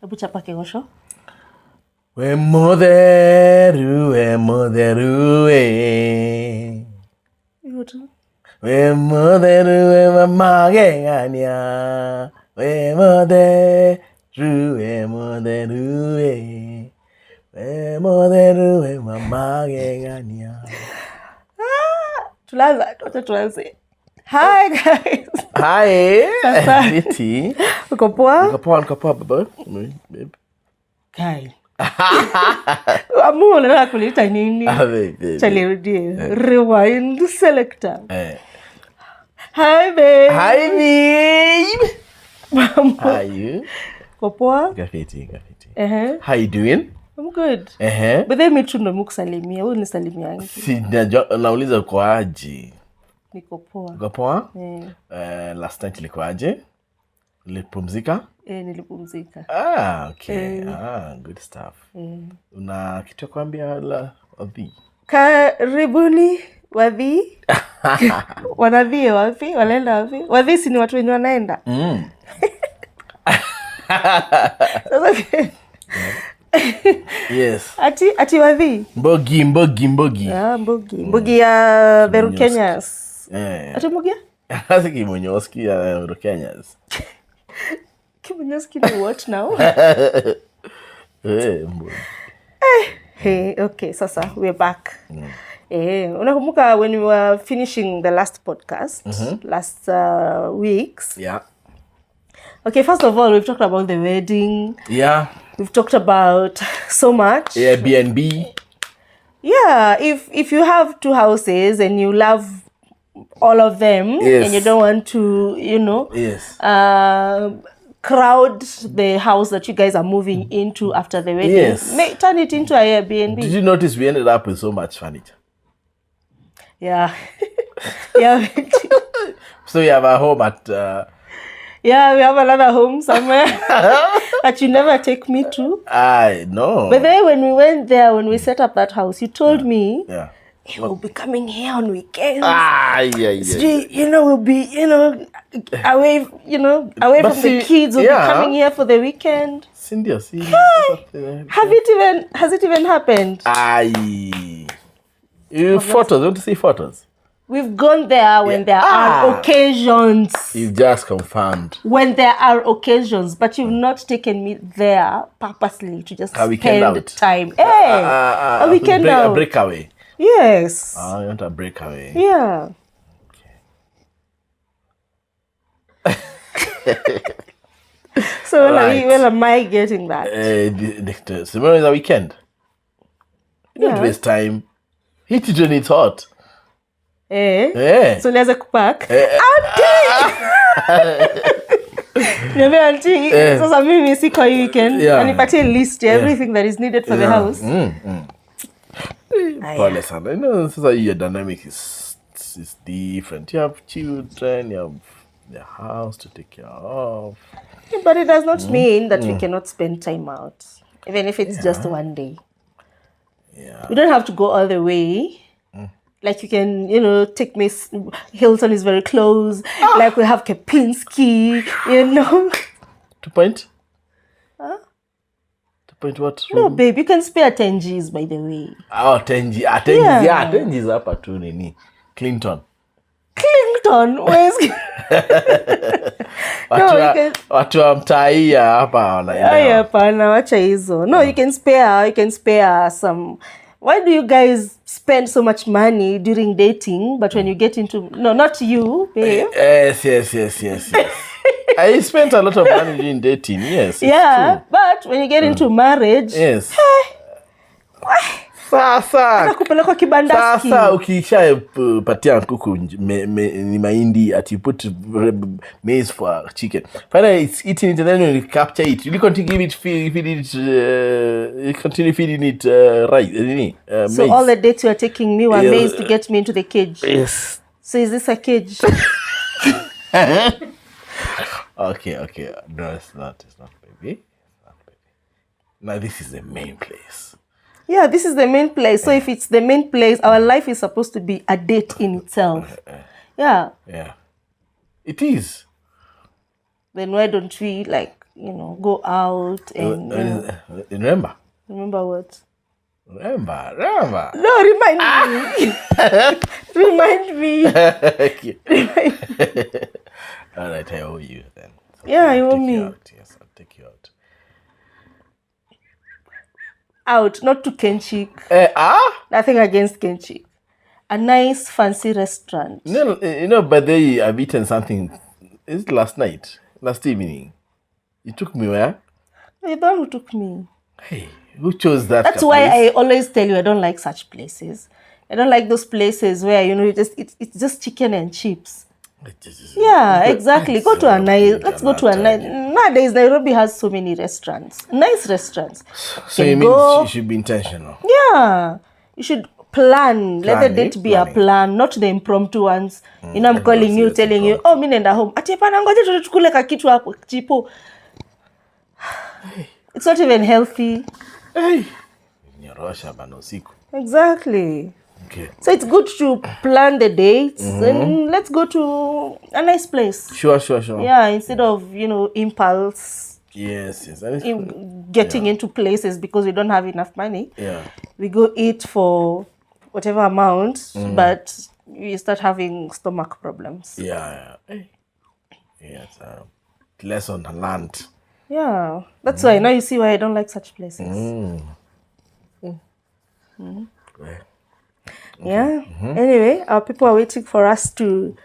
Hebu chapa kegosho. We motheru e. Yoto. We motheru e mamagegania. We motheru e. We motheru e mamagegania. Tuanze. Hi guys. Hi. Viti. Uko poa? Niko poa baba. Kai. Amu unataka kuleta nini? Chalirudie. Rewind selector. Hi babe. Hi babe. Mambo. How are you? Uko poa? Gafiti. How you doing? I'm good. But then me too ndo mkusalimia. Wewe unisalimiangi. Nauliza uko aje? Niko poa. Uko poa? Last night ilikuwa aje? Nilipumzika? Nilipumzika. Okay. Good stuff. Una kitu kuambia wadhi? Karibuni wadhi. Wanadhi wapi? Wanaenda wapi? Wadhi si ni watu wenye wanaenda. Sasa yes. Ati wadhi? Mbogi. Mbogi ya the Rukenya'S. Ati mbogi? Hasa kimonyoski ya Rukenya'S. Kimonyoski ni what now? Hey, okay, sasa we're back. Unakumbuka when we were finishing the last podcast, last weeks? Yeah. Okay, first of all, we've talked about the wedding. Yeah. We've talked about so much. Airbnb. Yeah, if you have two houses and you love all of them, yes, and you don't want to, yes, crowd the house that you guys are moving into after the wedding, yes, turn it into an Airbnb. Did you notice we ended up with so much furniture? Yeah. Yeah. So we have a home at... Yeah, we have another home somewhere that you never take me to. I know. But then when we went there, when we set up that house, you told me, he will be coming here on weekends. We'll be, away, from the kids. We'll be coming here for the weekend. Cindy, has it even happened? Photos, don't you see photos? We've gone there when there are occasions. You've just confirmed. When there are occasions, but you've not taken me there purposely to just spend time. A weekend out. A breakaway. Yes. You want a breakaway? Yeah. Okay. So when am I getting that? Tomorrow is a weekend. Don't waste time. Hit it when it's hot. So niweze kupack. Niambie auntie, sasa mimi siko hii weekend. Anipatie list ya everything that is needed for the house. Pole sana. Sasa your dynamic is different. You have children, you have the house to take care of. But it does not mean that we cannot spend time out, even if it's just one day. Yeah. We don't have to go all the way. Like you can, take me. Hilton is very close. Like we have Kempinski, To point? To point what? No, babe, you can spare 10 G's by the way. 10 G. 10 G's. Yeah, 10 G's hapa tu nini? Clinton. Where's watu wa mtaia hapa wanaelewa. Hapana, wacha hizo. No, you can spare some. Why do you guys spend so much money during dating, but when you get into... No, not you, babe. Yes. I spent a lot of money during dating, yes. Yeah, true. But when you get into marriage... Yes. Sasa kibandaski. Sasa ukisha patia kuku ni mahindi at you put maize for chicken. Finally it's eating it and then when you capture it, you continue feeding it rice. So all the dates you are taking me were maize to get me into the cage. Yes. So is this a cage? Okay. No, it's not baby. Now this is the main place. Yeah, this is the main place. So if it's the main place, our life is supposed to be a date in itself. Yeah. It is. Then why don't we go out and Remember? remember what? Remember. No, remind me. Remind me. Okay. All right, I owe you then. Yeah, you owe Take me. you out. Yes, I'll take you out. Out, not to Kenchik. Nothing against Kenchik. A nice, fancy restaurant. No, but I've eaten something. It's last night, last evening. You took me where? You're the one who took me. Hey, who chose that? That's why I always tell you I don't like such places. I don't like those places where it's just chicken and chips. Yeah, exactly. Go to a nice. Let's go to a nice. Nowadays, Nairobi has so many restaurants, nice restaurants. So you mean you should be intentional? Yeah, you should plan. Let the date be a plan, not the impromptu ones. I'm calling you, telling you, oh, mi nenda home. Ati hapana, ngoja tukule kakitu hapo chipo. It's not even healthy. Hey, exactly. Okay. So it's good to plan the dates and let's go to a nice place. Sure. Yeah, instead of, impulse. Yes. Getting into places because we don't have enough money. Yeah. We go eat for whatever amount, but we start having stomach problems. Yeah. Yes. Lesson learned. Yeah. That's why now you see why I don't like such places. Yeah. Anyway, our people are waiting for us to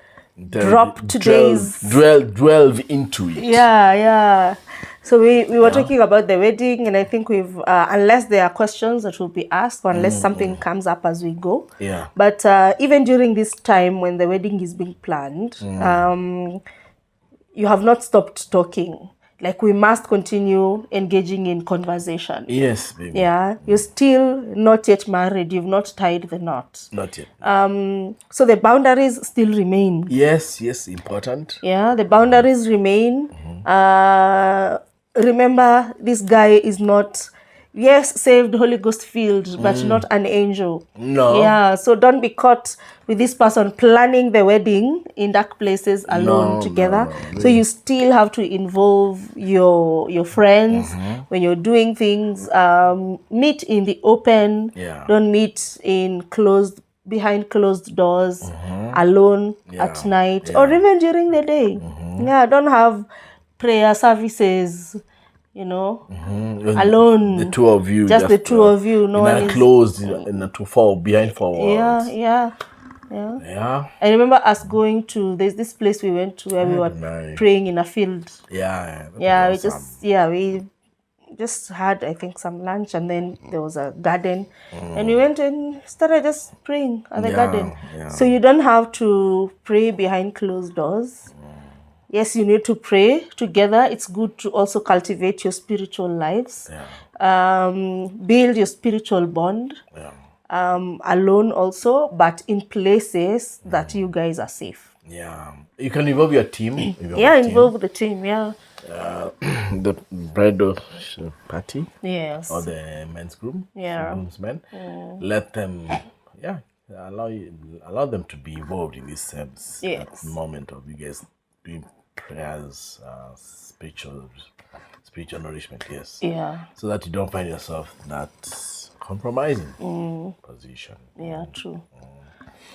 drop today's delve into it. Yeah. So we were talking about the wedding, and I think we've unless there are questions that will be asked, or unless something comes up as we go. Yeah. But even during this time when the wedding is being planned, you have not stopped talking. Like, we must continue engaging in conversation. Yes, baby. Yeah, you're still not yet married. You've not tied the knot. Not yet. So the boundaries still remain. Yes, important. Yeah, the boundaries remain. Remember, this guy is not, saved, Holy Ghost filled, but not an angel. No. Yeah, so don't be caught with this person planning the wedding in dark places alone together. No. So you still have to involve your friends when you're doing things. Meet in the open. Yeah. Don't meet behind closed doors alone at night or even during the day. Yeah, don't have prayer services, alone. The two of you. Just the two of you. No one is closed in behind four walls. Yeah. I remember us going to, there's this place we went to where we were praying in a field. Yeah. We just had, I think, some lunch, and then there was a garden, and we went and started just praying at the garden. Yeah. So you don't have to pray behind closed doors. Yes, you need to pray together. It's good to also cultivate your spiritual lives. Build your spiritual bond. Alone also, but in places that you guys are safe. Yeah. You can involve your team. Involve the team, the bridal party. Yes. Or the men's groom. Yeah. Groomsmen. Let them, allow them to be involved in this moment of you guys doing prayers, spiritual nourishment, yes. Yeah. So that you don't find yourself that compromising position. Yeah, true.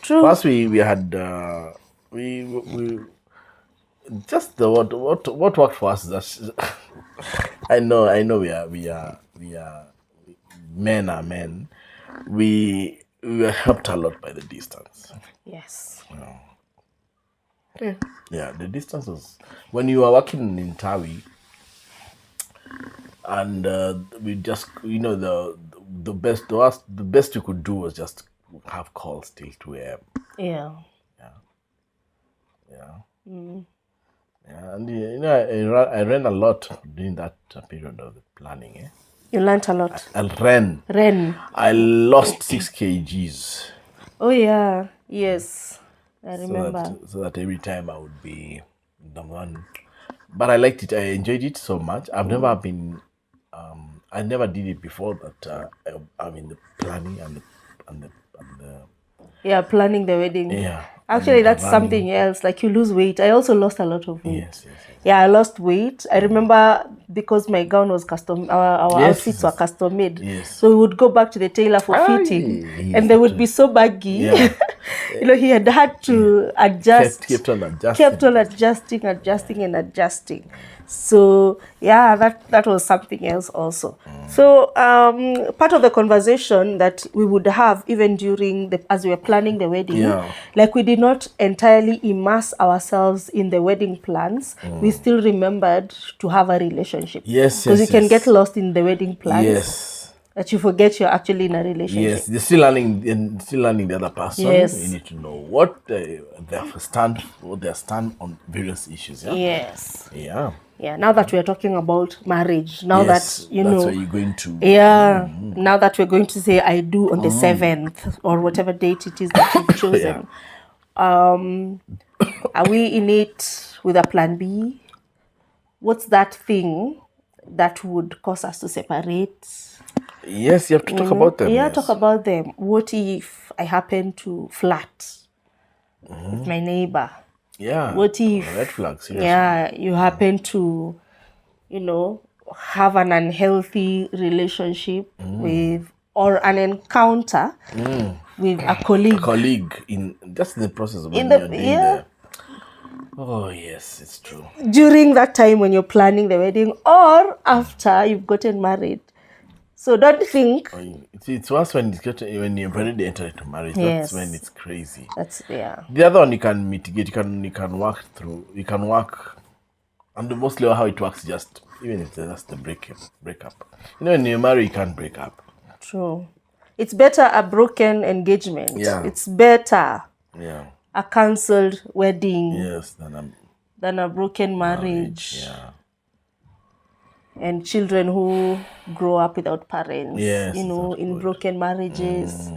First, we had we just what worked for us is that I know we are men are men. We were helped a lot by the distance. Yes. Yeah, the distance was when you are working in Tawi, and we just the best you could do was just have calls till 2 a.m. Yeah. And I ran a lot during that period of the planning. You learned a lot. I ran. I lost 6 kgs. Oh yeah, yes, I remember. So that every time I would be the one. But I liked it. I enjoyed it so much. I've never been. I never did it before, but I mean the planning and the planning the wedding. Yeah. Actually, that's something else. Like you lose weight. I also lost a lot of weight. Yes. Yeah, I lost weight. I remember because my gown was custom, our outfits were custom made. Yes. So we would go back to the tailor for fitting, and they would be so baggy. Yeah. He had to adjust. Kept on adjusting. Kept on adjusting. So yeah, that was something else also. So part of the conversation that we would have even during as we were planning the wedding, like we did not entirely immerse ourselves in the wedding plans. We still remembered to have a relationship. Yes, because you can get lost in the wedding plans. Yes. That you forget you're actually in a relationship. Yes, they're still learning the other person. Yes. You need to know what their stand on various issues. Yeah. Yes. Yeah. Yeah. Now that we are talking about marriage, now that you know, that's where you're going to. Yeah. Now that we're going to say I do on the 7th or whatever date it is that you've chosen. Are we in it with a plan B? What's that thing that would cause us to separate? Yes, you have to talk about them. Yeah, yes. talk about them. What if I happen to flirt with my neighbor? Yeah. What if red flags? Yes. Yeah, you happen to, have an unhealthy relationship with or an encounter with a colleague. A colleague in the process of doing the. Oh yes, it's true. During that time when you're planning the wedding or after you've gotten married. So don't think. It's worse when you've already entered into marriage. Yes. That's when it's crazy. The other one you can mitigate. You can work through. You can work, and mostly how it works just even if that's the breakup. When you marry, you can't break up. True. It's better a broken engagement. Yeah. It's better. Yeah. A cancelled wedding. Yes. Than a broken marriage. Yeah. And children who grow up without parents, yes, in broken marriages.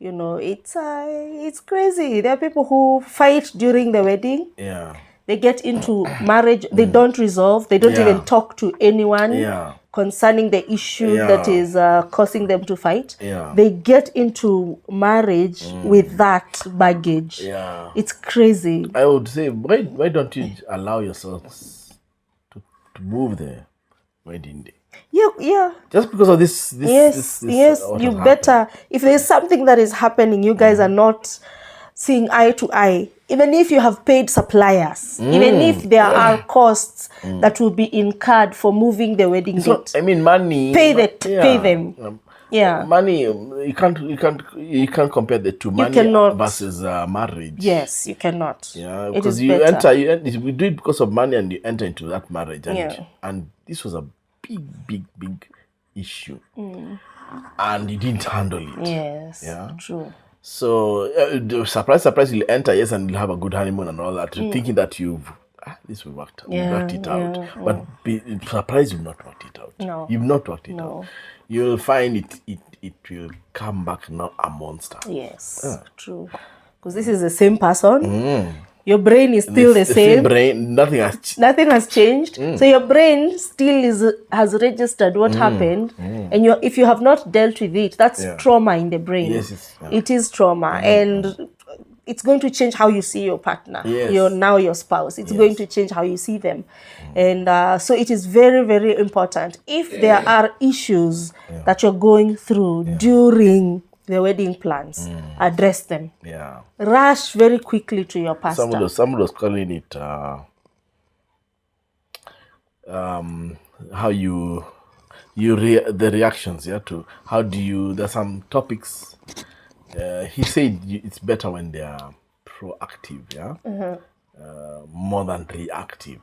It's crazy. There are people who fight during the wedding. Yeah. They get into marriage. They don't resolve. They don't even talk to anyone concerning the issue that is causing them to fight. Yeah. They get into marriage with that baggage. Yeah. It's crazy. I would say, why don't you allow yourselves to move there? Wedding day. Yeah. Just because of this. Yes. You better. If there's something that is happening, you guys are not seeing eye to eye. Even if you have paid suppliers, even if there are costs that will be incurred for moving the wedding date. Money. Pay them. Yeah. Money. You can't compare the two. Money versus marriage. Yes, you cannot. Yeah, because we do it because of money, and you enter into that marriage, and this was a big issue, and you didn't handle it. Yes. Yeah. True. So surprise, you'll enter and you'll have a good honeymoon and all that, thinking that this will work. You worked it out, but be surprised you've not worked it out. No, you've not worked it out. You'll find it will come back now a monster. Yes, true. Because this is the same person. Your brain is still the same. Brain, nothing has changed. So your brain still has registered what happened, and if you have not dealt with it, that's trauma in the brain. Yes, it is trauma, and it's going to change how you see your partner. Yes. Your spouse. It's going to change how you see them, and so it is very, very important. If there are issues that you're going through during the wedding plans, address them. Yeah. Rush very quickly to your pastor. Someone was calling it how the reactions, to how do you, there's some topics, he said it's better when they are proactive, more than reactive.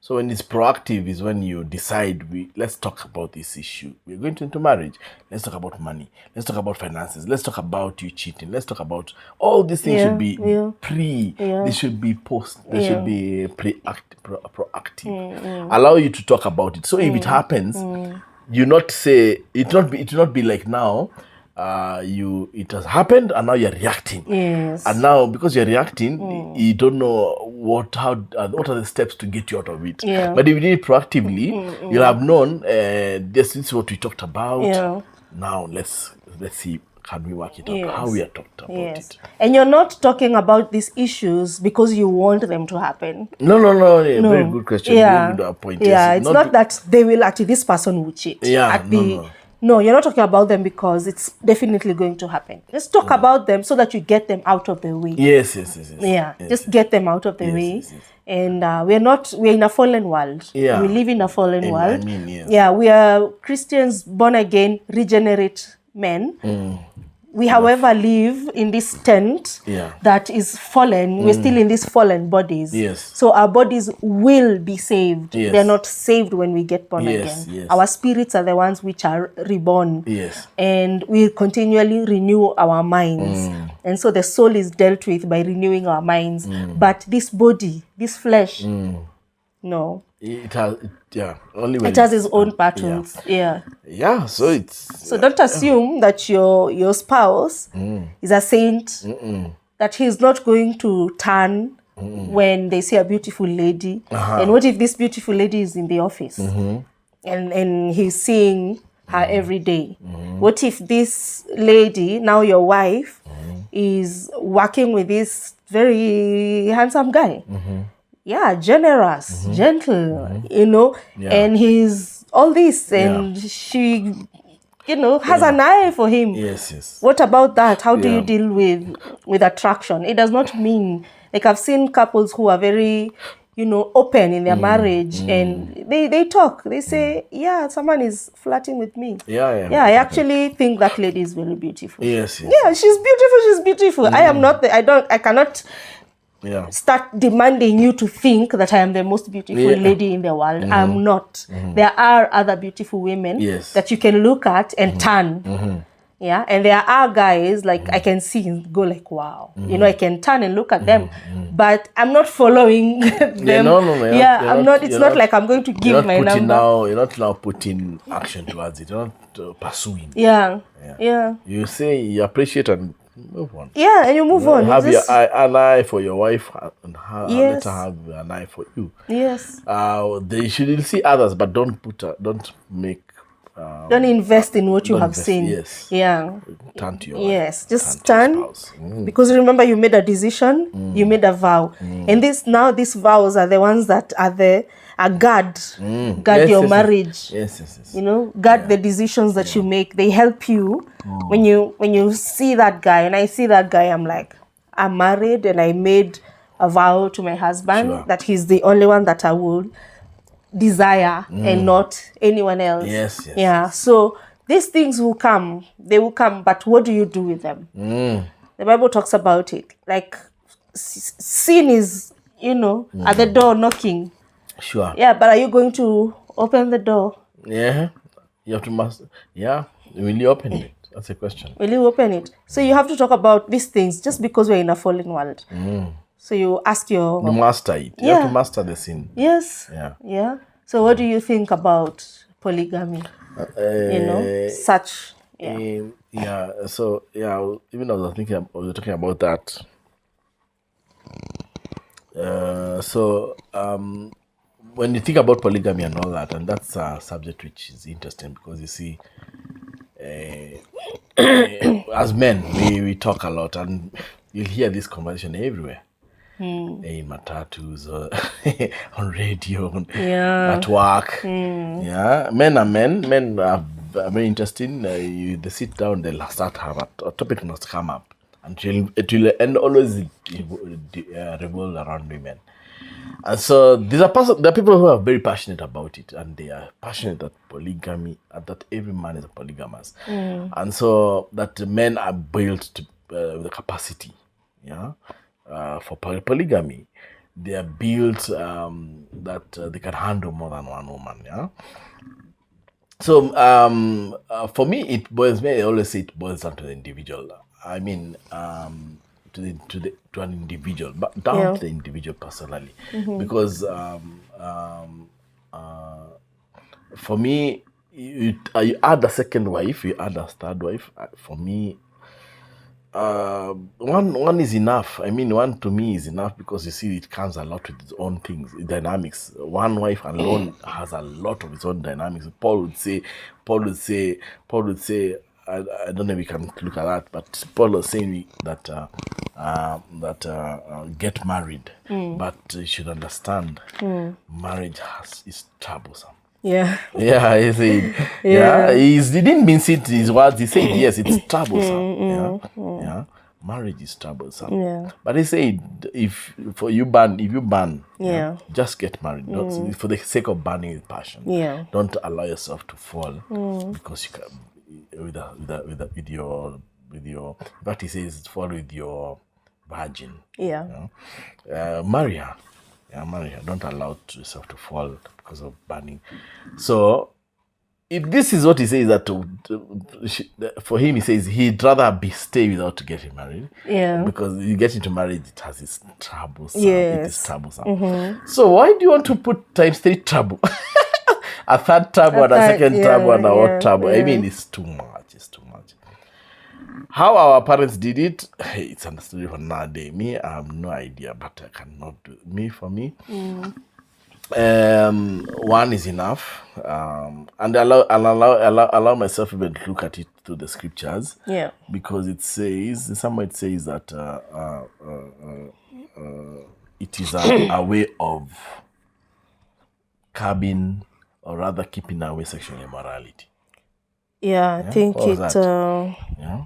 So when it's proactive is when you decide, let's talk about this issue. We're going into marriage. Let's talk about money. Let's talk about finances. Let's talk about you cheating. Let's talk about all these things. Should be they should be they should be proactive. Allow you to talk about it. So if it happens, you not say it will not be like now. It has happened and now you're reacting. Yes. And now because you're reacting, you don't know what are the steps to get you out of it. Yeah. But if you did it proactively, you'll have known this is what we talked about. Yeah. Now let's see, can we work it out? How we are talked about it. And you're not talking about these issues because you want them to happen. No. Very good question. Very good point. Yeah, it's not that they will actually, this person will cheat. No, you're not talking about them because it's definitely going to happen. Just talk about them so that you get them out of the way. Yes. Just get them out of the way. And we're in a fallen world. Yeah. We live in a fallen world. Yes. Yeah, we are Christians, born again, regenerate men. We, however, live in this tent that is fallen. We're still in these fallen bodies. Yes. So our bodies will be saved. Yes. They're not saved when we get born again. Yes. Our spirits are the ones which are reborn. Yes. And we continually renew our minds. And so the soul is dealt with by renewing our minds. But this body, this flesh, no. It has, only when it has its own patterns. So don't assume that your spouse is a saint, that he's not going to turn when they see a beautiful lady. And what if this beautiful lady is in the office and he's seeing her every day? What if this lady, now your wife, is working with this very handsome guy? Generous, gentle, and he's all this, and she, has an eye for him. Yes. What about that? How do you deal with attraction? It does not mean, like I've seen couples who are very, open in their marriage, and they talk. They say, someone is flirting with me. I actually think that lady is very beautiful. Yes. Yeah, she's beautiful. I cannot start demanding you to think that I am the most beautiful lady in the world. I'm not. There are other beautiful women that you can look at and turn. And there are guys, like I can see and go like, wow. I can turn and look at them. But I'm not following them. I'm not. It's not like I'm going to give my number. You're not now putting action towards it. You're not pursuing. You say you appreciate and move on. And you move on. Have an eye for your wife and let her have an eye for you. They should see others, but don't make. Don't invest in what you have seen. Turn to your wife. Just turn. Because remember, you made a decision, you made a vow. And these vows are the ones that are guard your marriage. Guard the decisions that you make. They help you when you see that guy. And I see that guy, I'm like, I'm married and I made a vow to my husband that he's the only one that I would desire and not anyone else. So these things will come. They will come. But what do you do with them? The Bible talks about it. Like sin is, at the door knocking. But are you going to open the door? You have to will you open it? That's a question. Will you open it? So you have to talk about these things just because we're in a fallen world. So you ask your... You master it. You have to master the sin. Yes. So what do you think about polygamy? Such... even I was thinking, we were talking about that. When you think about polygamy and all that, and that's a subject which is interesting because you see, as men, we talk a lot, and you'll hear this conversation everywhere. In matatus, on radio, at work. Men are men. Men are very interesting. They sit down, they'll start have a topic must come up, and it will end always revolve around women. And so there are people who are very passionate about it, and they are passionate that polygamy, that every man is a polygamous, and so that men are built to the capacity, for polygamy. They are built that they can handle more than one woman. So for me, I always say it boils down to the individual. I mean, to an individual, but down to the individual personally, because for me, you add a second wife, you add a third wife. For me, one is enough. I mean, one to me is enough because you see it comes a lot with its own things, dynamics. One wife alone has a lot of its own dynamics. Paul would say, I don't know if we can look at that, but Paul was saying that get married, but you should understand marriage is troublesome. Yeah. Yeah, he said. Yeah, he didn't mean it. His words. He said yes, it's troublesome. Yeah, marriage is troublesome. Yeah. But he said if you ban, just get married. Don't, for the sake of banning with passion. Yeah. Don't allow yourself to fall because you can with your. But he says fall with your virgin. Yeah. Marry her. Yeah, marry her. Don't allow yourself to fall because of banning. So, if this is what he says, that for him, he says he'd rather stay without getting married. Yeah. Because you get into marriage, it has its troublesome. Yes. It is troublesome. So, why do you want to put times 3 trouble? A third trouble and a second trouble and a what trouble? I mean, it's too much. It's too much. How our parents did it, it's understood for nowadays. Me, I have no idea, but I cannot do it. For me, one is enough, and allow myself even to look at it through the scriptures. Yeah. Because it says, somewhere it says that it is a way of curbing, or rather keeping away sexual immorality. Yeah, I think it. Yeah.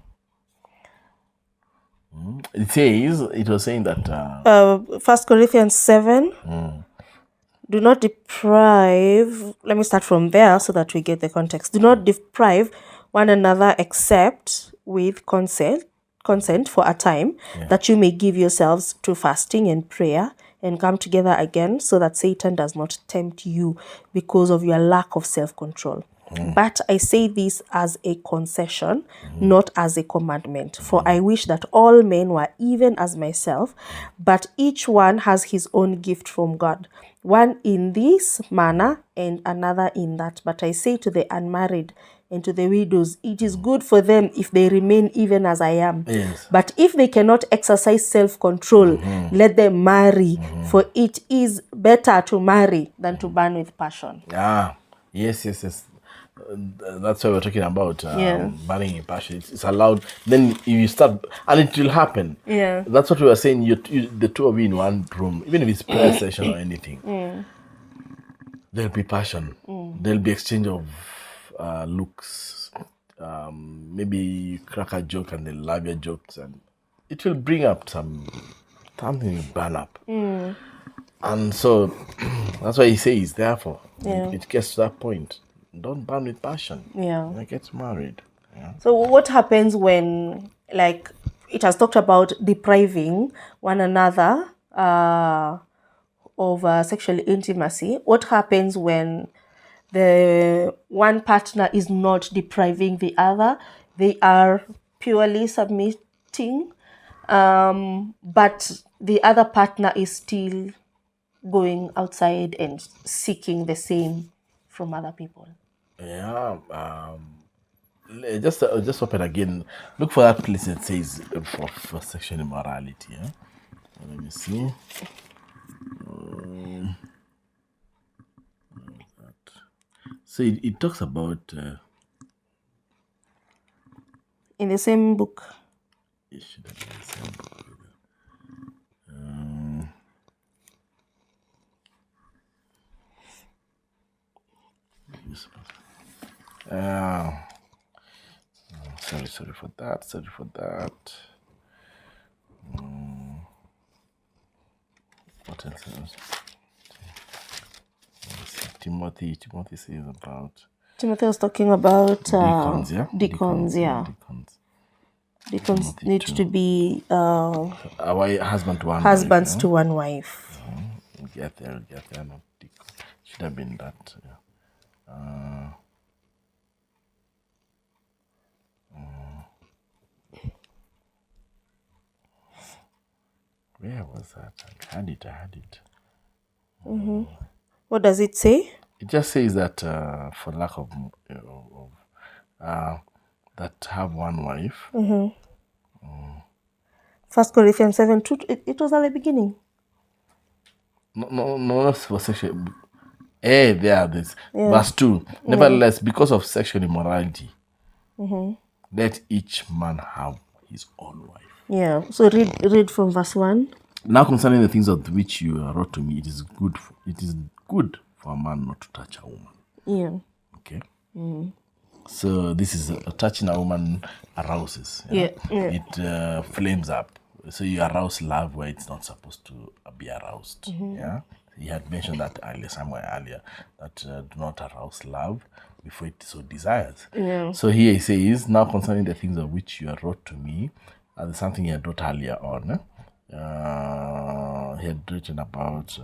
It says, it was saying that 1 Corinthians 7. Do not deprive. Let me start from there so that we get the context. Do not deprive one another except with consent for a time, that you may give yourselves to fasting and prayer and come together again, so that Satan does not tempt you because of your lack of self-control. But I say this as a concession, not as a commandment. For I wish that all men were even as myself, but each one has his own gift from God. One in this manner and another in that. But I say to the unmarried and to the widows, it is good for them if they remain even as I am. Yes. But if they cannot exercise self-control, let them marry. For it is better to marry than to burn with passion. Yes. That's what we're talking about. Burning in passion. It's allowed. Then if you start, and it will happen. Yeah. That's what we were saying. You the two of you in one room, even if it's prayer session or anything, there'll be passion. There'll be exchange of looks. Maybe you crack a joke and they love your jokes, and it will bring up something will burn up. And so that's why he says, therefore, it gets to that point. Don't burn with passion. Yeah. Get married. Yeah. So what happens when, like, it has talked about depriving one another of sexual intimacy? What happens when the one partner is not depriving the other? They are purely submitting, but the other partner is still going outside and seeking the same from other people. Yeah. Just open again. Look for that place that says for sexual immorality. Yeah? Let me see. So it talks about in the same book. It should have been the same book. Sorry for that. What else? Timothy says about. Timothy was talking about deacons, yeah. Deacons need to be husbands to one wife. Get there, not deacon. Should have been that. Yeah. Where was that? I had it. What does it say? It just says that for lack of that have one wife. 1 Corinthians 7:2. It was at the beginning. No, not for sexual. There this verse 2. Nevertheless, because of sexual immorality, let each man have his own wife. Yeah. So read from verse 1. Now concerning the things of which you wrote to me, it is good for a man not to touch a woman. Yeah. Okay. So this is touching a woman arouses. It flames up. So you arouse love where it's not supposed to be aroused. Yeah. He had mentioned that somewhere earlier that do not arouse love before it so desires. Yeah. So here he says, now concerning the things of which you wrote to me, there's something he had wrote earlier on. He had written about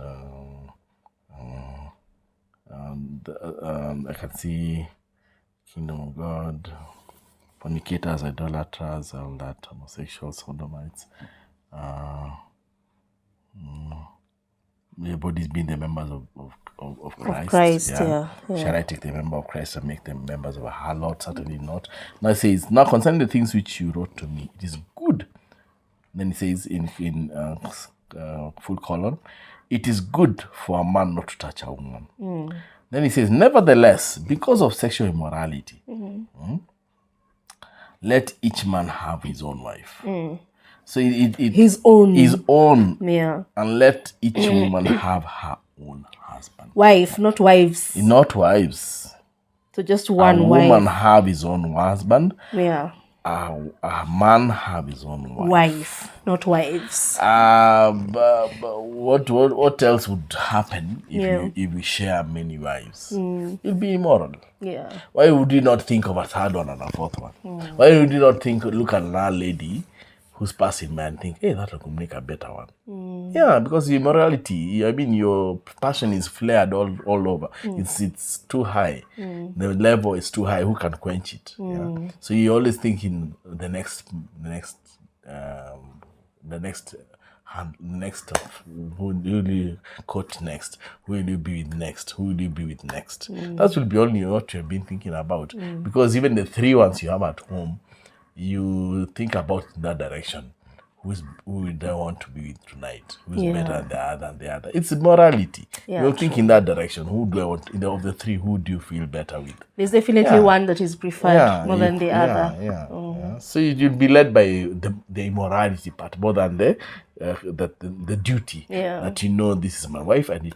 I can see kingdom of God, fornicators, idolaters, all that, homosexuals, sodomites, their bodies being the members of Christ. Of Christ, yeah. Shall I take the member of Christ and make them members of a harlot? Certainly not. Now it says, now concerning the things which you wrote to me, it is good. Then it says in full colon, it is good for a man not to touch a woman. Then he says, nevertheless, because of sexual immorality, let each man have his own wife. So his own. Yeah. And let each woman have her own husband. Wife, not wives. Not wives. So just one wife. A woman have his own husband. Yeah. A man have his own wife. Wife, not wives. But what else would happen if we share many wives? It'll be immoral. Yeah. Why would you not think of a third one and a fourth one? Why would you not look at another lady who's passing by and think, hey, that could make a better one? Yeah, because immorality, I mean, your passion is flared all over. It's too high. The level is too high. Who can quench it? Yeah? So you always think in the next who will you court next? Who will you be with next? Who will you be with next? That will be only what you've been thinking about. Because even the three ones you have at home, you think about that direction. Who do I want to be with tonight? Who's better than the other? It's morality. You think in that direction. Who do I want? Of the three, who do you feel better with? There's definitely one that is preferred more than the other. Yeah. So you'll be led by the immorality part more than the duty. That you know, this is my wife. I need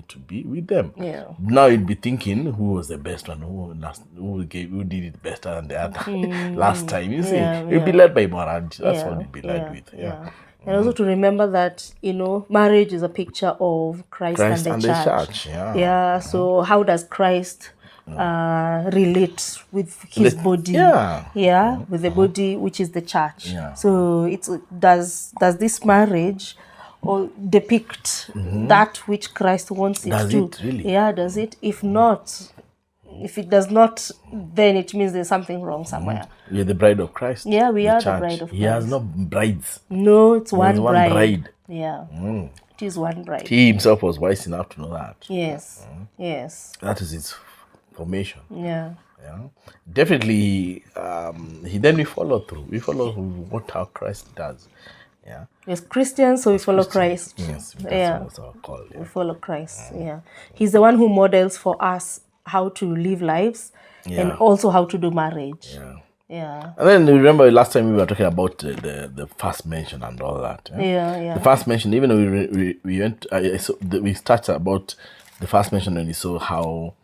to be with them. Yeah. Now you'd be thinking who was the best one, who did it better than the other last time. You see, you'll be led by morality. That's what you'd be led with. Yeah. And also to remember that, marriage is a picture of Christ and the church. So how does Christ relate with his body? With the body, which is the church. So does this marriage or depict that which Christ wants it to? Does it really? Yeah, does it? If not, if it does not, then it means there's something wrong somewhere. We're the bride of Christ. Yeah, we are the bride of Christ. He has no brides. No, it's one bride. Yeah. It is one bride. He himself was wise enough to know that. Yes. Yes. That is his formation. Yeah. Definitely, we follow through. We follow how Christ does. Yeah. Yes, Christians, so we follow Christ. Yes, that's our call. We follow Christ. He's the one who models for us how to live lives and also how to do marriage. Yeah. And then remember last time we were talking about the first mention and all that. The first mention, even though we went, we started about the first mention when we saw how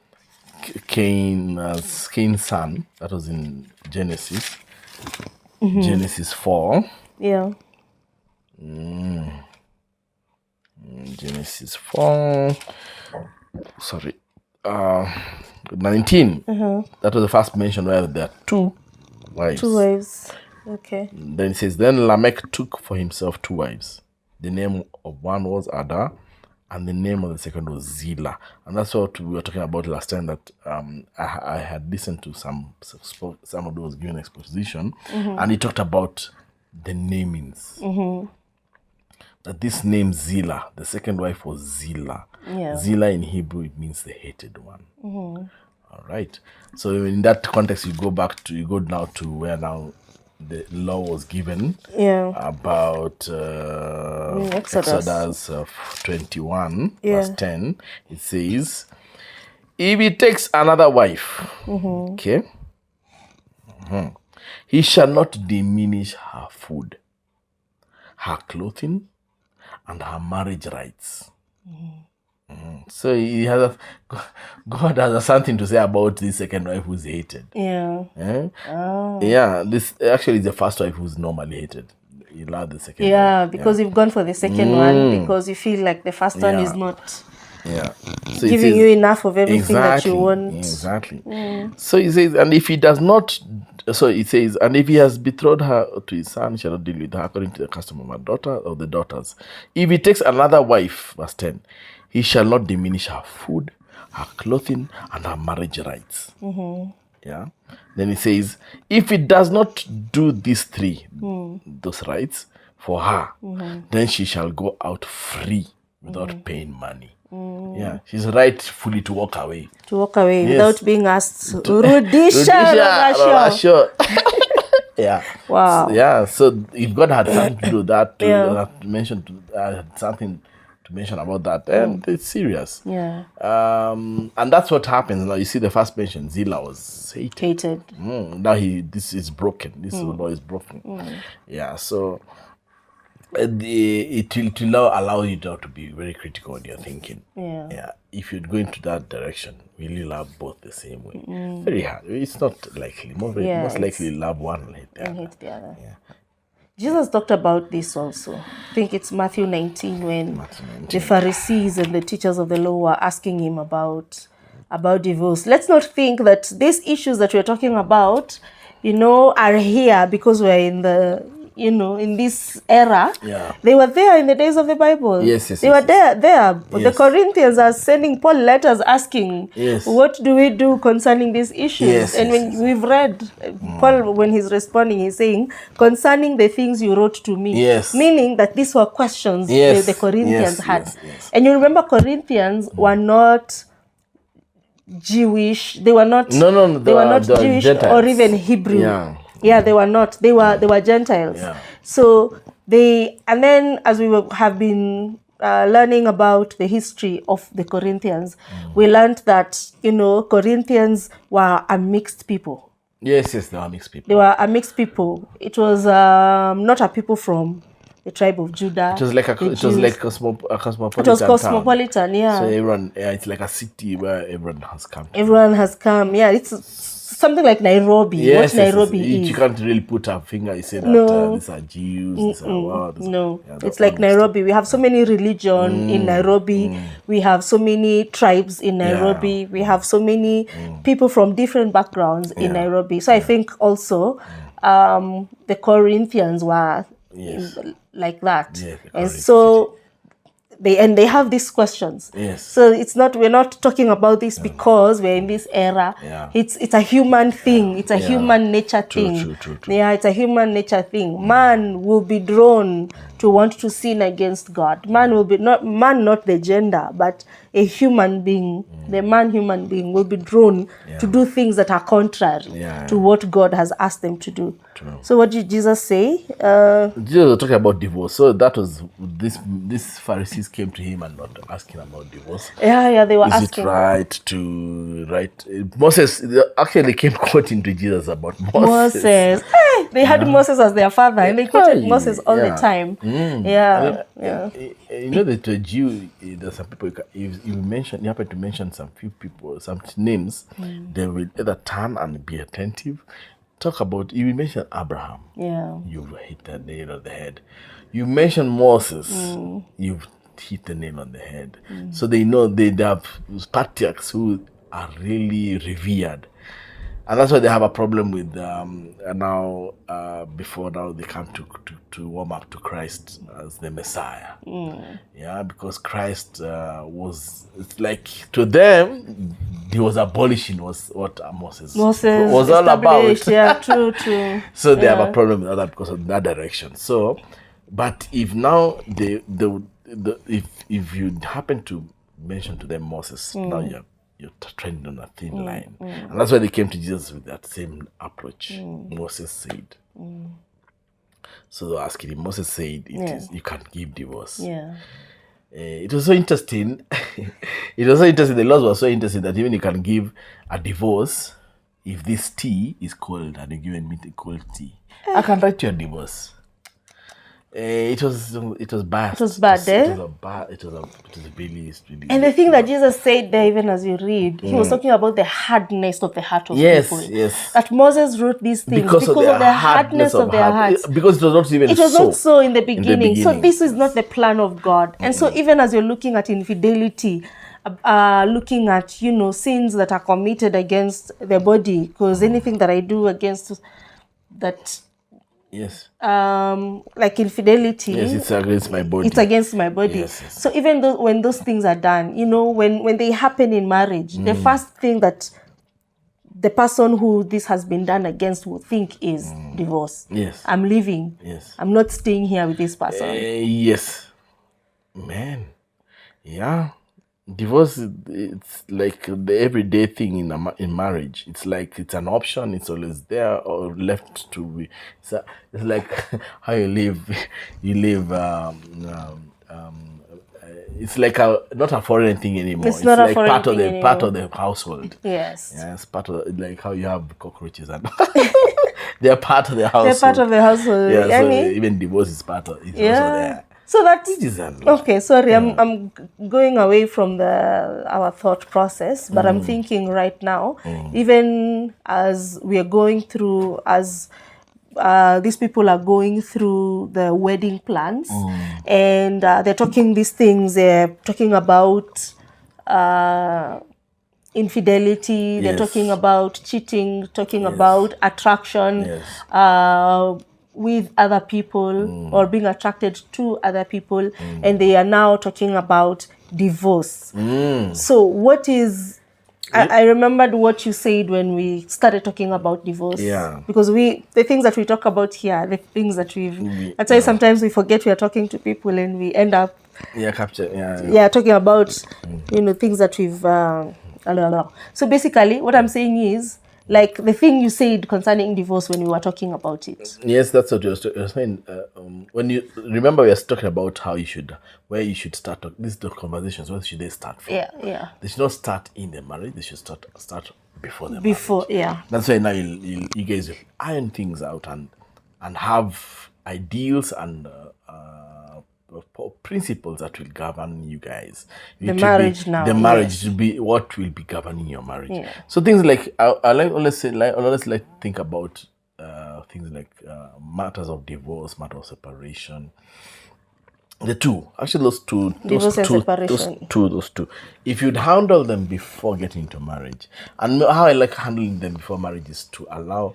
Cain's son, that was in Genesis, Genesis 4. Yeah. Genesis 4. Sorry. 19. That was the first mention where there are two wives. Two wives. Okay. Then it says, then Lamech took for himself two wives. The name of one was Ada, and the name of the second was Zillah. And that's what we were talking about last time, that I had listened to some of those given exposition, and he talked about the namings. That this name Zillah, the second wife was Zillah. Zillah in Hebrew, it means the hated one. All right. So in that context, you go now to where now the law was given about Exodus 21, verse 10. It says, if he takes another wife, okay, He shall not diminish her food, her clothing, and her marriage rights. So he has God has something to say about this second wife who's hated. Yeah. Yeah, this actually is the first wife who's normally hated. You love the second Yeah, wife. because you've gone for the second one because you feel like the first one is not So giving you enough of everything that you want. Exactly. So he says, and if he does not, so it says, and if he has betrothed her to his son, he shall not deal with her according to the custom of her daughter or the daughters. If he takes another wife, verse 10, he shall not diminish her food, her clothing, and her marriage rights. Yeah. Then he says, if it does not do these three, those rights for her, then she shall go out free without paying money. Yeah, she's right fully to walk away. To walk away without being asked, Rudisha. Sure. Yeah. Wow. So if God had something to do that, had something to mention about that, then it's serious. Yeah. And that's what happens now. You see, the first mention, Zillah was hated. Now this is broken. This law is broken. Yeah. So it will now allow you to be very critical when you're thinking. Yeah. If you're going to that direction, will you love both the same way? Very hard. It's not likely. Most likely love one and hate the other. Yeah. Jesus talked about this also. I think it's Matthew 19 when the Pharisees and the teachers of the law were asking him about divorce. Let's not think that these issues that we're talking about, are here because we're in the, in this era. Yeah. They were there in the days of the Bible. Yes. They were there. The Corinthians are sending Paul letters asking, what do we do concerning these issues? And when we've read, Paul, when he's responding, he's saying, concerning the things you wrote to me. Meaning that these were questions the Corinthians had. And you remember Corinthians were not Jewish. They were not. They were not Jewish Gentiles. Or even Hebrew. Yeah, they were not. They were Gentiles. Yeah. So and then as we have been learning about the history of the Corinthians, we learned that Corinthians were a mixed people. Yes, they were mixed people. They were a mixed people. It was not a people from the tribe of Judah. It was like a cosmopolitan. It was cosmopolitan, So everyone, it's like a city where everyone has come. Everyone has come. Yeah, it's something like Nairobi. What Nairobi is. You can't really put a finger and say that these are Jews, these are it's like Nairobi. We have so many religion in Nairobi. We have so many tribes in Nairobi. We have so many people from different backgrounds in Nairobi. So I think also the Corinthians were like that. And so they have these questions. So we're not talking about this because we're in this era. It's a human thing. It's a human nature thing. True. Yeah, it's a human nature thing. Man will be drawn to want to sin against God. Man will be not the gender, but a human being. The human being will be drawn to do things that are contrary to what God has asked them to do. True. So what did Jesus say? Jesus was talking about divorce. So that was these Pharisees came to him and not asking about divorse. Yeah, they were asking. Is it right to write? Moses actually came quoting to Jesus about Moses. They had Moses as their father, and they quoted Moses all the time. You know that a Jew, there's some people. If you happen to mention some few people, some names, they will either turn and be attentive. Talk about, you mention Abraham, you've hit the nail on the head. You mention Moses, you've hit the nail on the head. So they know they have patriarchs who are really revered. And that's why they have a problem with before now they come to warm up to Christ as the Messiah. Yeah, because Christ it's like to them, he was abolishing what Moses was all about. Yeah, true. So they have a problem with that because of that direction. So, but if now if you happen to mention to them Moses, now you're trending on a thin line. And that's why they came to Jesus with that same approach. Moses said. So they were asking him, Moses said you can't give divorce. It was so interesting. The laws were so interesting that even you can give a divorce if this tea is cold and you're giving me the cold tea, I can write you a divorce. It was bad. It was bad, It was really. And the thing that Jesus said there, even as you read, he was talking about the hardness of the heart of people. Yes. That Moses wrote these things because of the hardness of their hearts. Because it was not even. It was not so in the beginning. So this is not the plan of God. And so even as you're looking at infidelity, looking at sins that are committed against the body, because anything that I do against that. Yes. Like infidelity. Yes, it's against my body. It's against my body. Yes. So even though when those things are done, when they happen in marriage, the first thing that the person who this has been done against will think is divorce. Yes. I'm leaving. Yes. I'm not staying here with this person. Yes. Man. Yeah. Divorce, it's like the everyday thing in marriage. It's like it's an option. It's always there or left to be. It's like how you live. You live. It's like not a foreign thing anymore. It's not like a foreign part of thing the anymore. part of the household. Yes. Yeah, it's part of like how you have cockroaches and they're part of the household. They're part of the household. Yeah, so even divorce is part of. It's also there. So that's okay. Sorry, I'm going away from our thought process, but I'm thinking right now, even as we are going through, as these people are going through the wedding plans, and they're talking these things. They're talking about infidelity. They're talking about cheating. Talking about attraction. With other people or being attracted to other people, and they are now talking about divorce. So what is I remembered what you said when we started talking about divorce. Yeah. Because the things that we talk about here, the things that that's why sometimes we forget we are talking to people and we end up talking about things that we've So basically what I'm saying is, like the thing you said concerning divorce when we were talking about it. Yes, that's what you were saying. When you remember, we were talking about where you should start. These the conversations. Where should they start from? Yeah. They should not start in the marriage. They should start before the marriage. Yeah. That's why now you guys will iron things out and have ideals and principles that will govern you guys. The marriage to be what will be governing your marriage. Yeah. So things like I always think about things like matters of divorce, matters of separation. Those two. Those two. If you'd handle them before getting into marriage, and how I like handling them before marriage is to allow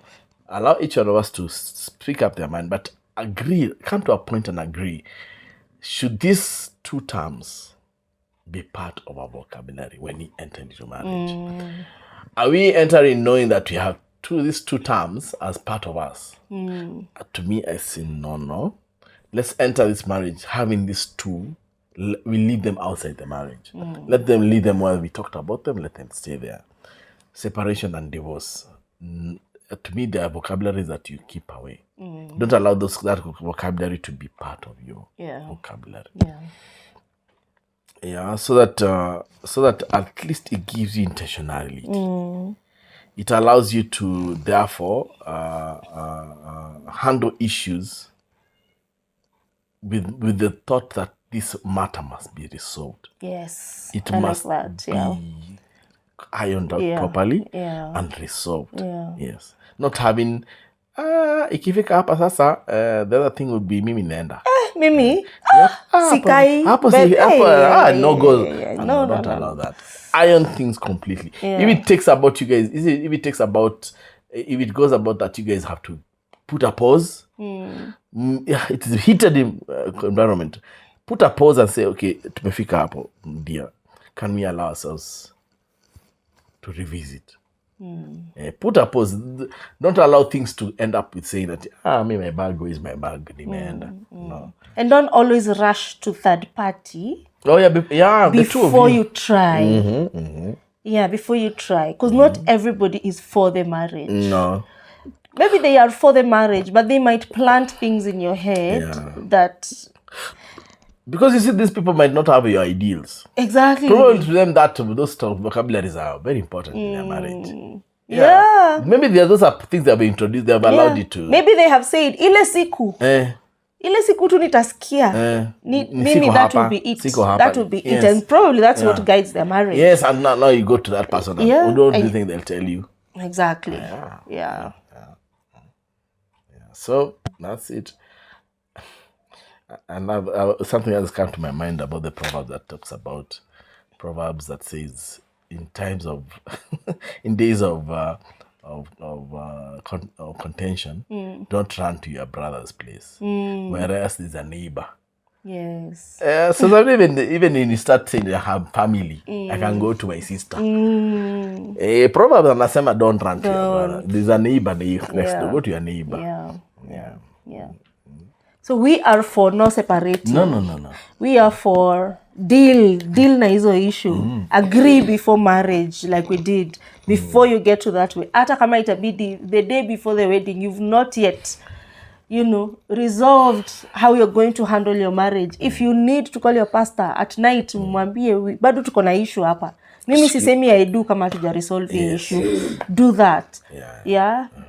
each one of us to speak up their mind, but come to a point and agree. Should these two terms be part of our vocabulary when we enter into marriage? Are we entering knowing that we have these two terms as part of us? To me, I say no. Let's enter this marriage having these two. We leave them outside the marriage. Let them leave them while we talked about them. Let them stay there. Separation and divorce. To me, there are vocabularies that you keep away. Don't allow that vocabulary to be part of your vocabulary. Yeah, so that at least it gives you intentionality. It allows you to therefore handle issues with the thought that this matter must be resolved. Yes, it must be ironed out properly and resolved. Yes, not having ikifika hapa sasa, the other thing would be mimi nenda. Mimi sikai no goes. No, don't allow that. Iron things completely. If it takes about you guys, if it goes about that you guys have to put a pause. It's a heated environment. Put a pause and say, okay, tumefika hapo, dear. Can we allow ourselves to revisit? Put a pause. Don't allow things to end up with saying that, my bag is my bag. No. And don't always rush to third party. Oh yeah, before you try. Yeah, before you try. Because not everybody is for the marriage. No. Maybe they are for the marriage, but they might plant things in your head that... Because you see, these people might not have your ideals. Exactly. Probably to them, those vocabularies are very important in their marriage. Yeah. Maybe those are things that have been introduced. They have allowed you to. Maybe they have said, ile siku tu nitasikia. Mimi, that will be it. That will be it. And probably that's what guides their marriage. Yes, and now you go to that person. And what do you think they'll tell you? Exactly. Yeah. So that's it. And something else come to my mind about the proverb that talks about Proverbs that says in times of in days of contention, don't run to your brother's place, whereas there's a neighbor. Yes. So that even when you start saying you have family, I can go to my sister. Proverbs anasema don't run to your brother. There's a neighbor next door. Go to your neighbor. Yeah. So we are for no separating. No. We are for deal na hizo issue. Agree before marriage, like we did. Before you get to that way. Hata kama itabidi the day before the wedding, you've not yet, resolved how you're going to handle your marriage. If you need to call your pastor at night, mwambie bado tuko na issue hapa. Mimi sisemi I do kama tuja resolve the issue. Do that.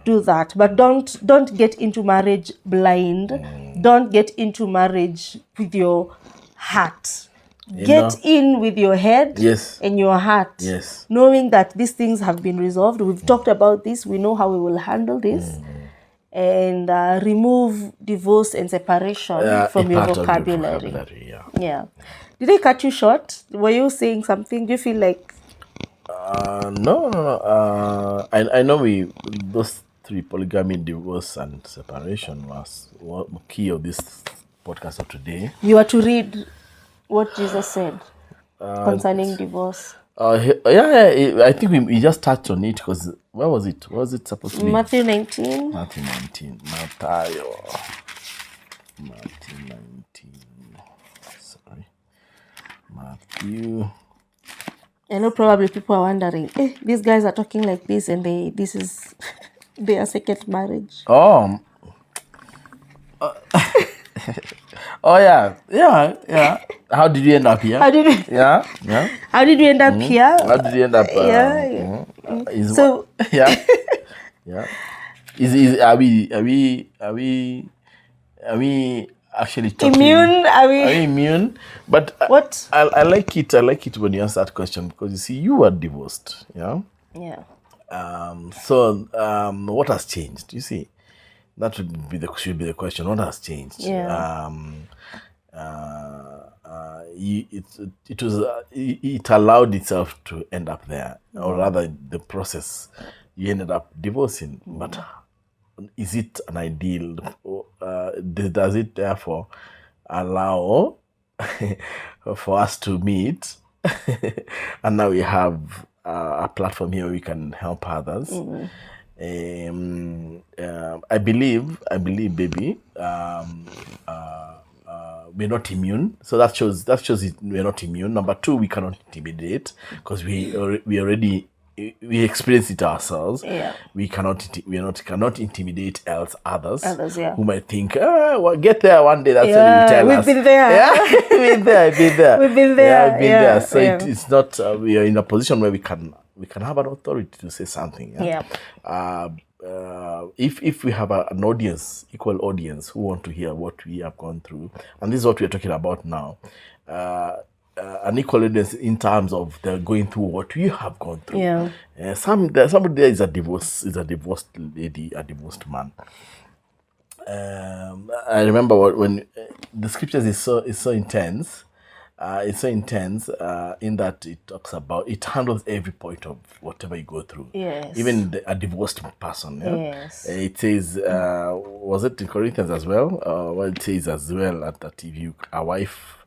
Do that. But don't get into marriage blind. Don't get into marriage with your heart. Get in with your head and your heart. Knowing that these things have been resolved. We've talked about this. We know how we will handle this. And remove divorce and separation from your vocabulary. Did I cut you short? Were you saying something? Do you feel like... No. I know those three, polygamy, divorce, and separation, was key of this podcast of today. You are to read what Jesus said concerning divorce. I think we just touched on it because where was it? What was it supposed to be? Matthew 19. Matthew 19. Sorry. Matthew. I know probably people are wondering, these guys are talking like this and this is their second marriage. Oh yeah. How did you end up here? How did you end up here? How did you end up? Are we actually talking? Immune? Are we immune? But what? I like it. I like it when you answer that question because you see, you are divorced. So what has changed? You see, that should be the question. What has changed? It allowed itself to end up there, or rather, the process you ended up divorcing. But is it an ideal? Does it therefore allow for us to meet? And now we have a platform here where we can help others. I believe, baby, we're not immune. So that shows we're not immune. Number two, we cannot intimidate because we already experience it ourselves. We cannot intimidate others who might think, get there one day. That's what you tell us. We've been there. We've been there. We've been there. So it's not. We are in a position where we can have an authority to say something. If we have an audience, equal audience, who want to hear what we have gone through, and this is what we are talking about now. An equal audience in terms of they're going through what we have gone through. Somebody there is a divorced lady, a divorced man. I remember when the scriptures is so intense. It's so intense in that it talks about, it handles every point of whatever you go through. Even a divorced person. It says, was it in Corinthians as well? Well, it says as well that if a wife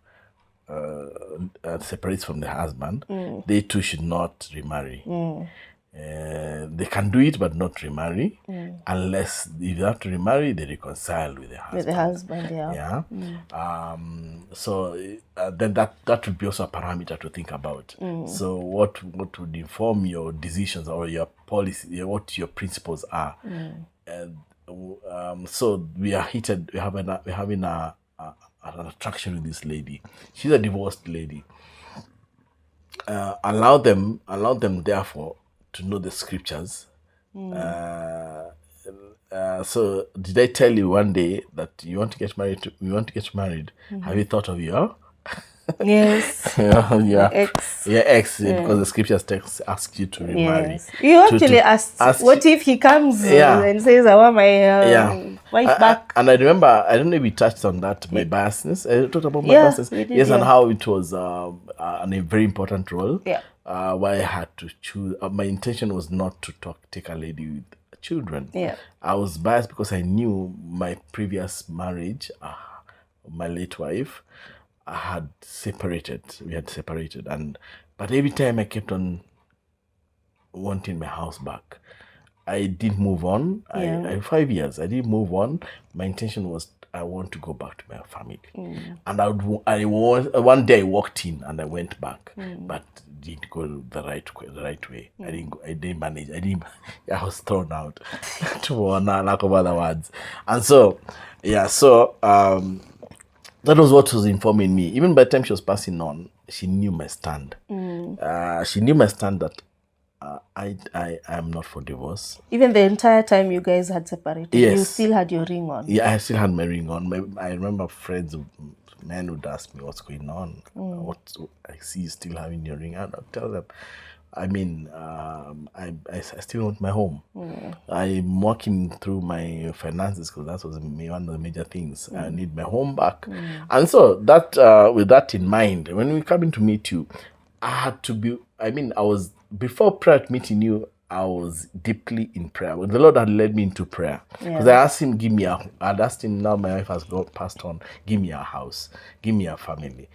separates from the husband, they too should not remarry. They can do it but not remarry, unless if they have to remarry, they reconcile with the husband. So then that would be also a parameter to think about. So what would inform your decisions or your policy, what your principles are. So we are heated. We're having an attraction with this lady. She's a divorced lady. Allow them therefore to know the scriptures So did I tell you one day that you want to get married? Have you thought of your Yes. your Ex. ex? Because the scriptures text asks you to remarry. Yes. You actually asked, what if he comes and says, I want my wife back? And I remember, I don't know if we touched on that, my biasness. I talked about my biasness. We did, yes, and how it was a very important role. Yeah. Why I had to choose. My intention was not to take a lady with children. Yeah. I was biased because I knew my previous marriage, my late wife, had separated. We had separated, but every time I kept on wanting my house back. I didn't move on. I 5 years. I didn't move on. My intention was I want to go back to my family, and one day I walked in and I went back, but didn't go the right way. I didn't manage. I was thrown out, to lack of other words, and so that was what was informing me. Even by the time she was passing on, she knew my stand. She knew my stand that I am not for divorce. Even the entire time you guys had separated, you still had your ring on. Yeah, I still had my ring on. I remember friends, men would ask me what's going on. What I see you still having your ring. I'll tell them, I mean, I still want my home. I'm working through my finances because that was one of the major things. I need my home back. And so that, with that in mind, when we come in to meet you, I had to be, before prior to meeting you, I was deeply in prayer. The Lord had led me into prayer. Because I asked him, I'd asked him, now my wife has passed on, give me a house, give me a family.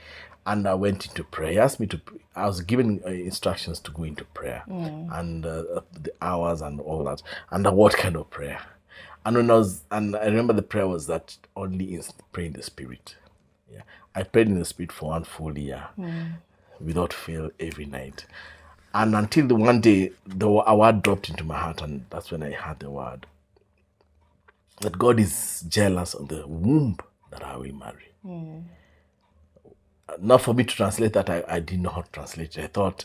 And I went into prayer. He asked me to, I was given instructions to go into prayer and the hours and all that. And what kind of prayer? And I remember the prayer was that only in pray in the Spirit. Yeah, I prayed in the Spirit for 1 full year without fail every night. And until the one day, a word dropped into my heart, and that's when I heard the word that God is jealous of the womb that I will marry. Not for me to translate that, I didn't know how to translate it. I thought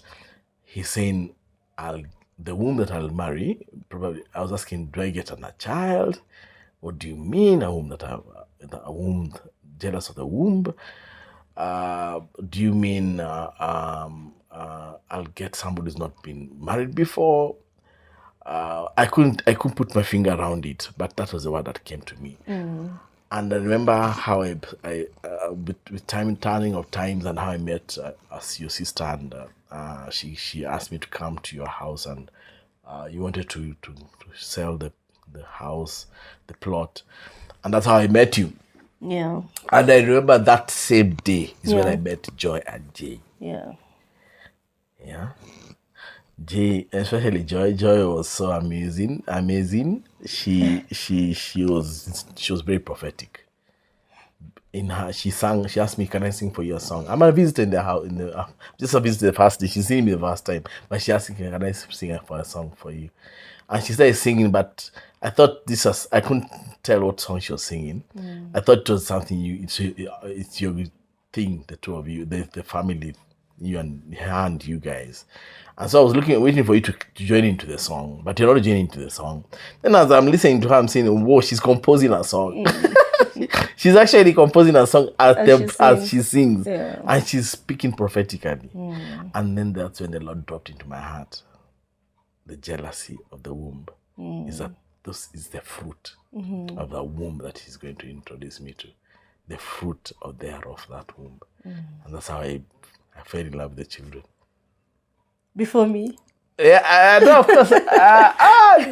he's saying, the womb that I'll marry, probably, I was asking, do I get a child? What do you mean, a womb jealous of the womb? Do you mean I'll get somebody who's not been married before? I couldn't put my finger around it, but that was the word that came to me. And I remember how I with turning of times and how I met as your sister, and she asked me to come to your house, and you wanted to sell the house, the plot, and that's how I met you. Yeah. And I remember that same day is when I met Joy and Jay. Yeah. Yeah. Jay, especially Joy. Joy was so amazing. She was very prophetic. In her, she asked me, can I sing for you a song? I'm a visitor in the house, just a visitor the first day. She's seen me the first time, but she asked me, can I sing for a song for you? And she started singing, but I thought I couldn't tell what song she was singing. I thought it was something it's your thing, the two of you, the family, you and her and you guys. And so I was waiting for you to join into the song, but you're not joining into the song. Then as I'm listening to her, I'm saying, whoa, she's composing a song. She's actually composing a song as she sings. Yeah. And she's speaking prophetically. And then that's when the Lord dropped into my heart. The jealousy of the womb is that this is the fruit of the womb that he's going to introduce me to. The fruit of that womb. And that's how I fell in love with the children. Before me? Yeah, no, of course. I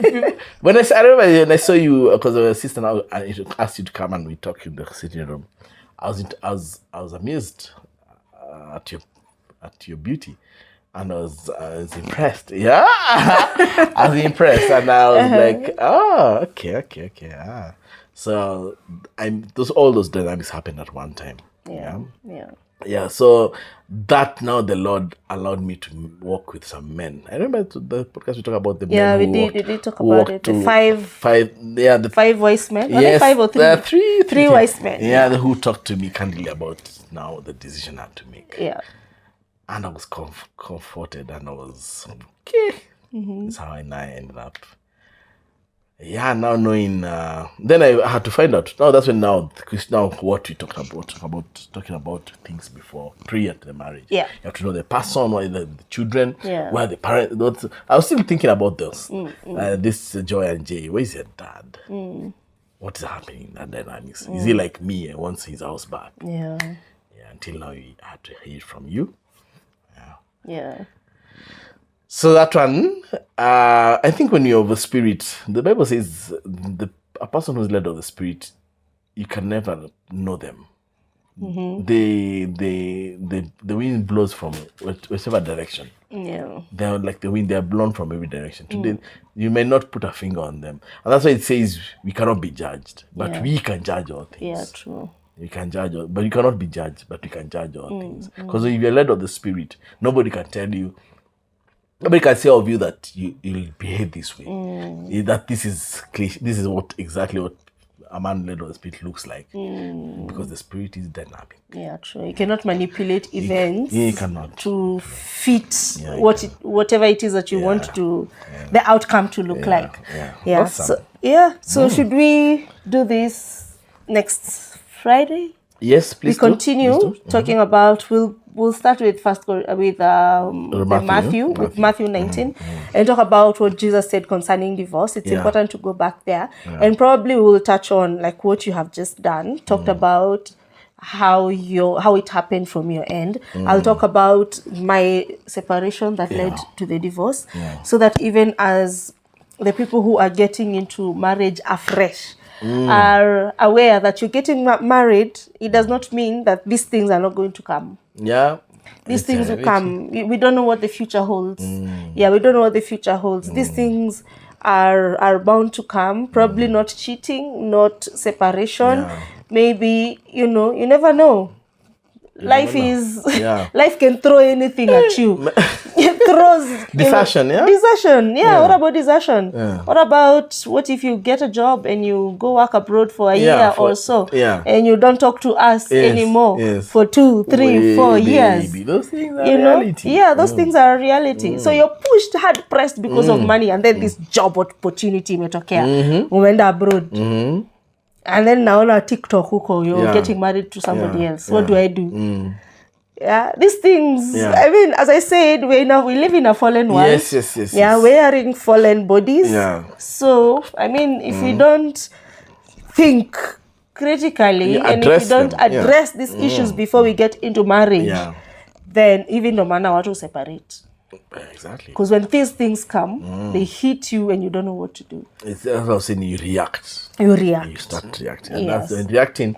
remember when I saw you, because of your sister, I asked you to come and we talked in the sitting room. I was amazed at your beauty, and I was impressed. Yeah, I was impressed, and I was like, oh, okay. So all those dynamics happened at one time. Yeah, so that now the Lord allowed me to work with some men. I remember the podcast we talked about the men. Yeah, we did talk about it. The five wise men. Yes, 5 or 3? Three wise men. Yeah, who talked to me candidly about now the decision I had to make. Yeah, and I was comforted, and I was okay. That's how I ended up yeah, now knowing, then I had to find out. Now that's when now what we talked about talking about things before, prior to the marriage. Yeah. You have to know the person, or the children, Yeah. where the parents. I was still thinking about those. This Joy and Jay, where is your dad? What is happening in that dynamics? Is he like me and wants his house back? Yeah. Yeah, until now I had to hear from you. Yeah. So that one, I think when you're of the Spirit, the Bible says a person who's led of the Spirit, you can never know them. The wind blows from whichever direction. Yeah. They're like the wind, they're blown from every direction. Today, you may not put a finger on them. And that's why it says we cannot be judged, but we can judge all things. Yeah, true. You can judge, but you cannot be judged, but we can judge all things. Because if you're led of the Spirit, nobody can tell you, nobody can say of you that you'll behave this way. That this is exactly what a man led of the Spirit looks like. Because the Spirit is dynamic. Yeah, true. You cannot manipulate events you cannot. to fit whatever it is that you want to the outcome to look like. Yeah. Awesome. So should we do this next Friday? Yes, please. We continue talking about. We'll start with Matthew 19, and talk about what Jesus said concerning divorce. It's important to go back there, and probably we'll touch on like what you have just done. Talked about how it happened from your end. I'll talk about my separation that led to the divorce, so that even as the people who are getting into marriage afresh are aware that you're getting married, it does not mean that these things are not going to come. Yeah. These things will come. We don't know what the future holds. Yeah, we don't know what the future holds. These things are bound to come. Probably not cheating, not separation. Maybe, you never know. Life can throw anything at you. It throws desertion. Desertion. What about desertion? What if you get a job and you go work abroad for a year or so, and you don't talk to us anymore for 2, 3, 4 years? Those things are reality. Those things are a reality. So you're pushed hard pressed because of money, and then this job opportunity imetokea. Umeenda abroad. And then now on TikTok, you're getting married to somebody else. What do I do? These things. I mean, as I said, we live in a fallen world. Yes. We are in fallen bodies. So, I mean, if we don't think critically and if we don't address these issues before we get into marriage, then even no matter what, to separate. Exactly. Because when these things come, they hit you and you don't know what to do. It's also saying you react. You react. You start reacting. And that's reacting,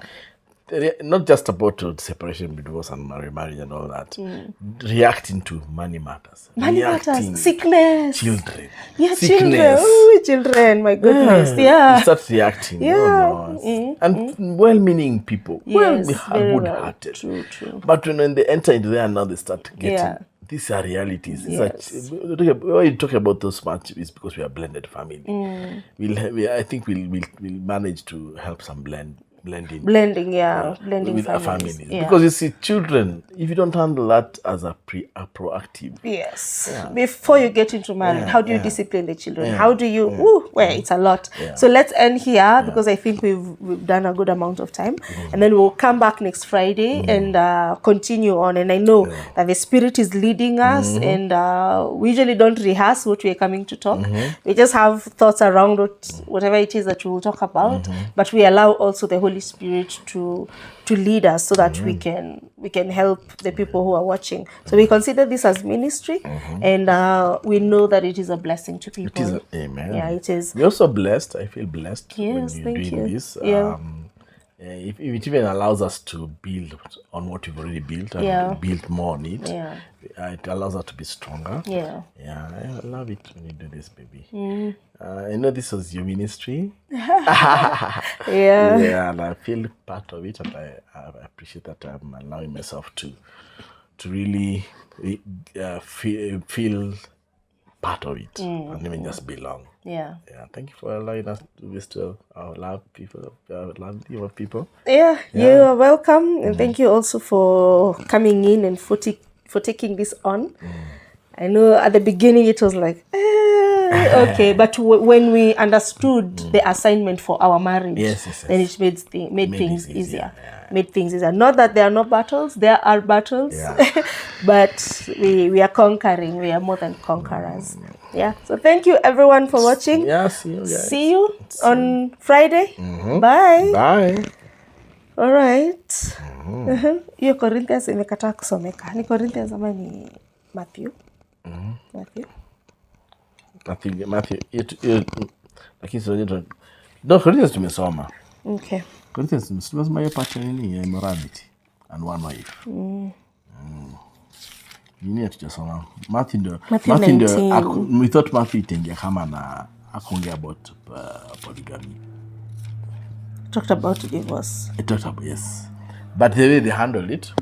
not just about separation, divorce and marriage and all that. Reacting to money matters. Matters. Sickness. Children. Children. Oh, children. My goodness. You start reacting. And well-meaning people. Good-hearted. True. But when they enter into there, now they start getting... These are realities. When you talk about those much, it's because we are a blended family. I think we'll manage to help some blending with our families. Because you see, children, if you don't handle that as a proactive. Before you get into marriage, how do you discipline the children? How do you? It's a lot. So let's end here because I think we've done a good amount of time, and then we'll come back next Friday and continue on. And I know that the Spirit is leading us, and we usually don't rehearse what we're coming to talk. We just have thoughts around whatever it is that we will talk about, but we allow also the Holy Spirit to lead us so that we can help the people who are watching. So we consider this as ministry, and we know that it is a blessing to people. It is. Amen. It is. You're also blessed. I feel blessed when you're doing this. It even allows us to build on what we've already built and build more on it. It allows us to be stronger. I love it when you do this, baby. I know this was your ministry. And I feel part of it, and I appreciate that I'm allowing myself to really feel part of it and even just belong. Thank you for allowing us to do this to our love people. You are welcome, and thank you also for coming in and for taking this on. I know at the beginning it was like, Okay, but when we understood the assignment for our marriage, then it made things easier. Yeah. Made things easier. Not that there are no battles, there are battles, but we are conquering. We are more than conquerors. Yeah. So thank you everyone for watching. Yeah, see you guys. See you on Friday. Bye. Bye. All right. Hiyo Corinthians imekataa kusomeka. Ni Corinthians ama ni Matthew? Matthew. Lakini sio no, Corinthians tumesoma. Okay. Corinthians tumesoma hiyo part nini ya immorality and one wife. Nini hatujasoma? Matthew ndio we thought Matthew itengia kama na akonge about polygamy. Talked about divorce. It talked about, yes. But the way they handled it,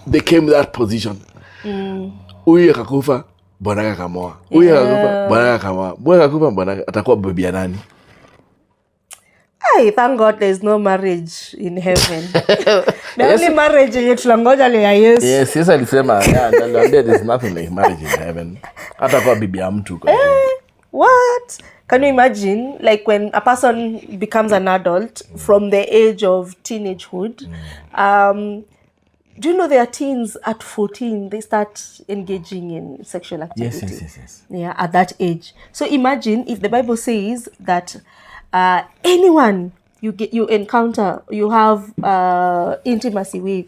they came to that position. Huyu akakufa, bwana akamoa. Huyu akakufa, bwana akamoa. Bwana akakufa, bwana atakuwa bibi ya nani? Thank God there's no marriage in heaven. The only marriage yenye tunangoja ni ya Yesu. Yes, alisema, there's nothing like marriage in heaven. Atakuwa bibi ya mtu. What? Can you imagine, like when a person becomes an adult from the age of teenagehood? Do you know there are teens at 14, they start engaging in sexual activity? Yes. Yeah, at that age. So imagine if the Bible says that anyone you encounter, you have intimacy with,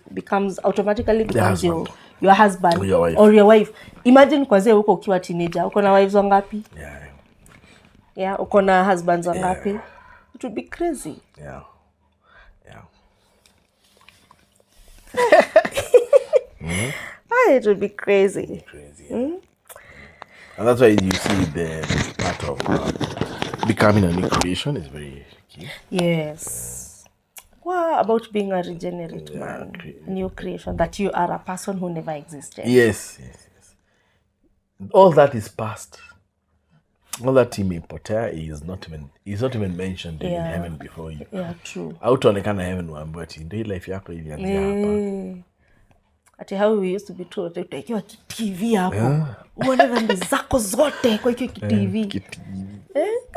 automatically becomes your husband or your wife. Imagine kwanza uko ukiwa teenager, uko na wives wangapi? Yeah, uko na husbands wangapi? It would be crazy. Yeah. It would be crazy. And that's why you see the part of becoming a new creation is very key. Yes. What about being a regenerate man? New creation, that you are a person who never existed. Yes. All that is past. All that imepotea is not even mentioned in heaven before you. Yeah, true. Hautaonekana heaven waambiwa ati ndio life yako ilianzia hapa. Ati how we used to be told utakiwa TV hapo. Uone dhambi zako zote kwa hiyo TV.